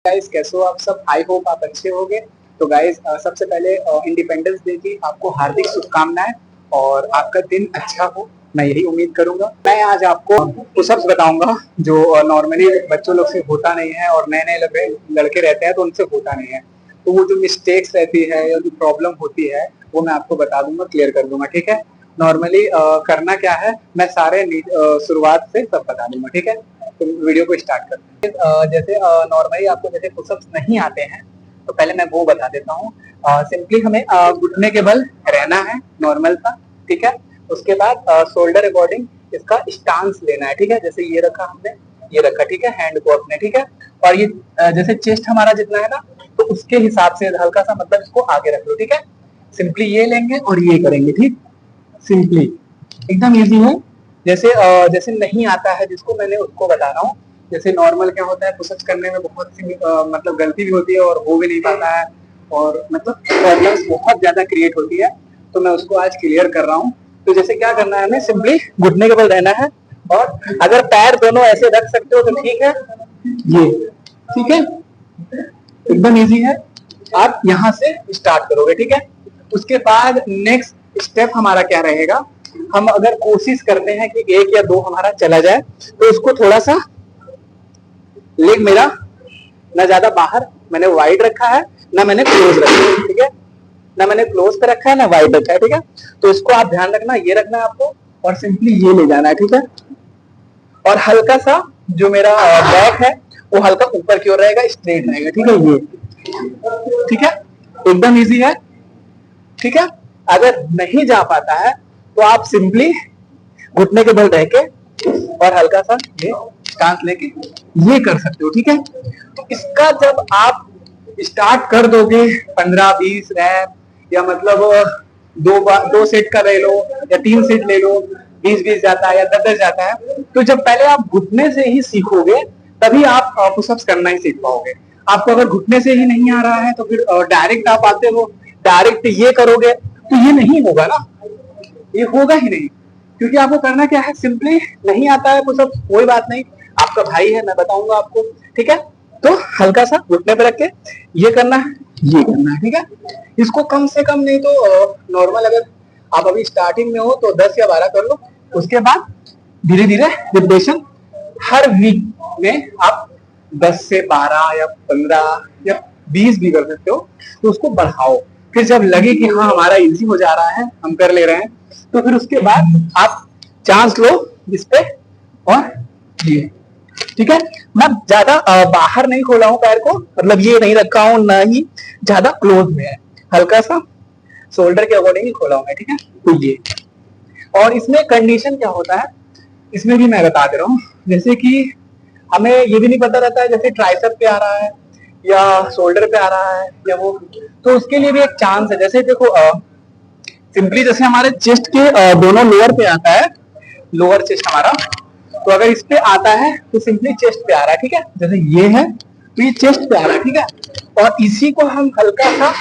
Guys कैसे हो आप सब। आई होप आप अच्छे होंगे। तो गाइस सबसे पहले इंडिपेंडेंस डे की आपको हार्दिक शुभकामनाएं और आपका दिन अच्छा हो, मैं यही उम्मीद करूंगा। मैं आज आपको पुशअप्स बताऊंगा जो नॉर्मली बच्चों लोग से होता नहीं है और नए नए लड़के रहते हैं तो उनसे होता नहीं है। तो वो जो मिस्टेक्स रहती है या जो प्रॉब्लम होती है वो मैं आपको बता दूंगा, क्लियर कर दूंगा। ठीक है, नॉर्मली करना क्या है, मैं सारे शुरुआत से सब बता दूंगा। ठीक है, तो वीडियो को स्टार्ट करते हैं। जैसे नॉर्मली आपको जैसे पुशअप्स नहीं आते हैं तो पहले मैं वो बता देता हूँ। सिंपली हमें घुटने के बल रहना है नॉर्मल सा। ठीक है, उसके बाद शोल्डर अकॉर्डिंग इसका स्टांस लेना है। ठीक है, जैसे ये रखा हमने, ये रखा। ठीक है, हैंड को अपने। ठीक है, और ये जैसे चेस्ट हमारा जितना है ना तो उसके हिसाब से हल्का सा मतलब इसको आगे रख लो। ठीक है, सिंपली ये लेंगे और ये करेंगे। ठीक, सिंपली एकदम इजी है। जैसे नहीं आता है जिसको, मैंने उसको बता रहा हूँ। जैसे नॉर्मल क्या होता है, पुशअप्स करने में बहुत सी मतलब गलती भी होती है और हो भी नहीं पाता है और मतलब प्रॉब्लम्स बहुत ज्यादा क्रिएट होती है। तो मैं उसको आज क्लियर कर रहा हूँ। तो जैसे क्या करना है, हमें सिंपली घुटने के बल रहना है और अगर पैर दोनों ऐसे रख सकते हो तो ठीक है। ये ठीक है, एकदम इजी है। आप यहाँ से स्टार्ट करोगे। ठीक है, उसके बाद नेक्स्ट स्टेप हमारा क्या रहेगा, हम अगर कोशिश करते हैं कि एक या दो हमारा चला जाए तो उसको थोड़ा सा लेग मेरा ना ज्यादा बाहर मैंने वाइड रखा है ना मैंने क्लोज रखा है। ठीक है, ना मैंने क्लोज पे रखा है ना वाइड रखा है। ठीक है, तो इसको आप ध्यान रखना, ये रखना है आपको और सिंपली ये ले जाना है। ठीक है, और हल्का सा जो मेरा बैक है वो हल्का ऊपर की ओर रहेगा, स्ट्रेट रहेगा। ठीक है, ये ठीक है, एकदम इजी है। ठीक है, अगर नहीं जा पाता है तो आप सिंपली घुटने के बल रह के और हल्का सा ये सांस लेके ये कर सकते हो। ठीक है, तो इसका जब आप स्टार्ट कर दोगे 15-20 रैप या मतलब दो सेट का ले लो या 3 सेट ले लो, 20-20 जाता है या 10-10 जाता है, तो जब पहले आप घुटने से ही सीखोगे तभी आप पुशअप्स करना ही सीख पाओगे। आपको अगर घुटने से ही नहीं आ रहा है तो फिर डायरेक्ट आप आते हो, डायरेक्ट ये करोगे तो ये नहीं होगा ना, ये होगा ही नहीं। क्योंकि आपको करना क्या है, सिंपली नहीं आता है पुशअप, कोई बात नहीं, आपका भाई है, मैं बताऊंगा आपको। ठीक है, तो हल्का सा घुटने पे रख के ये करना है, ये करना है। ठीक है, इसको कम से कम नहीं तो नॉर्मल अगर आप अभी स्टार्टिंग में हो तो 10 या 12 कर लो। उसके बाद धीरे धीरे रिपीटेशन हर वीक में आप 10 से 12 या 15 या 20 भी कर सकते हो, तो उसको बढ़ाओ। फिर जब लगे कि हाँ हमारा इजी हो जा रहा है, हम कर ले रहे हैं, तो फिर उसके बाद आप चांस लो इस पे और ये। ठीक है, मैं ज्यादा बाहर नहीं खोला हूं पैर को, मतलब ये नहीं रखा हूं, ना ही ज्यादा क्लोज में है, हल्का सा शोल्डर के अकॉर्डिंग ही खोला हूं मैं। ठीक है, तो ये, और इसमें कंडीशन क्या होता है इसमें भी मैं बता दे रहा हूँ। जैसे कि हमें ये भी नहीं पता रहता है जैसे ट्राइसेप पे आ रहा है या शोल्डर पे आ रहा है या वो, तो उसके लिए भी एक चांस है। जैसे देखो सिंपली जैसे हमारे चेस्ट के दोनों लोअर पे आता है, लोअर चेस्ट हमारा, तो अगर इस पे आता है तो सिंपली चेस्ट पे आ रहा है। ठीक है, जैसे ये है तो ये चेस्ट पे आ रहा है। ठीक है, और इसी को हम हल्का सा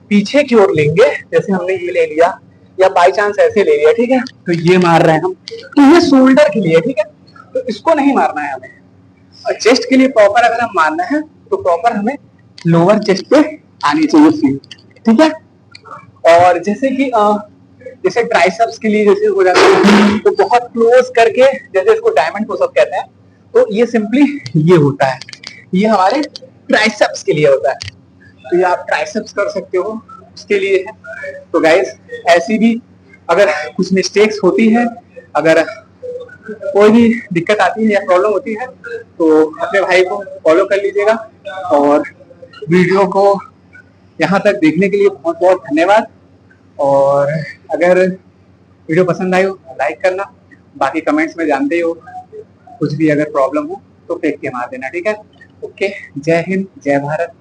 पीछे की ओर लेंगे, जैसे हमने ये ले लिया या बाई चांस ऐसे ले लिया। ठीक है, तो ये मार रहे हैं हम, तो ये शोल्डर के लिए। ठीक है, तो इसको नहीं मारना है हमें। और चेस्ट के लिए प्रॉपर अगर हम मारना है तो प्रॉपर हमें लोअर चेस्ट पे आनी चाहिए फील। ठीक है, और जैसे कि जैसे ट्राइसेप्स के लिए जैसे हो जाता है तो बहुत क्लोज करके, जैसे इसको डायमंड पुशअप कहते हैं, तो ये सिंपली ये होता है, ये हमारे ट्राइसेप्स के लिए होता है। तो ये आप ट्राइसेप्स कर सकते हो, उसके लिए है। तो गाइस ऐसी भी अगर कुछ मिस्टेक्स होती है, अगर कोई भी दिक्कत आती है या प्रॉब्लम होती है तो अपने भाई को फॉलो कर लीजिएगा। और वीडियो को यहाँ तक देखने के लिए बहुत बहुत धन्यवाद। और अगर वीडियो पसंद आई हो लाइक करना, बाकी कमेंट्स में जानते ही हो, कुछ भी अगर प्रॉब्लम हो तो फेंक के मार देना। ठीक है, ओके, जय हिंद, जय भारत।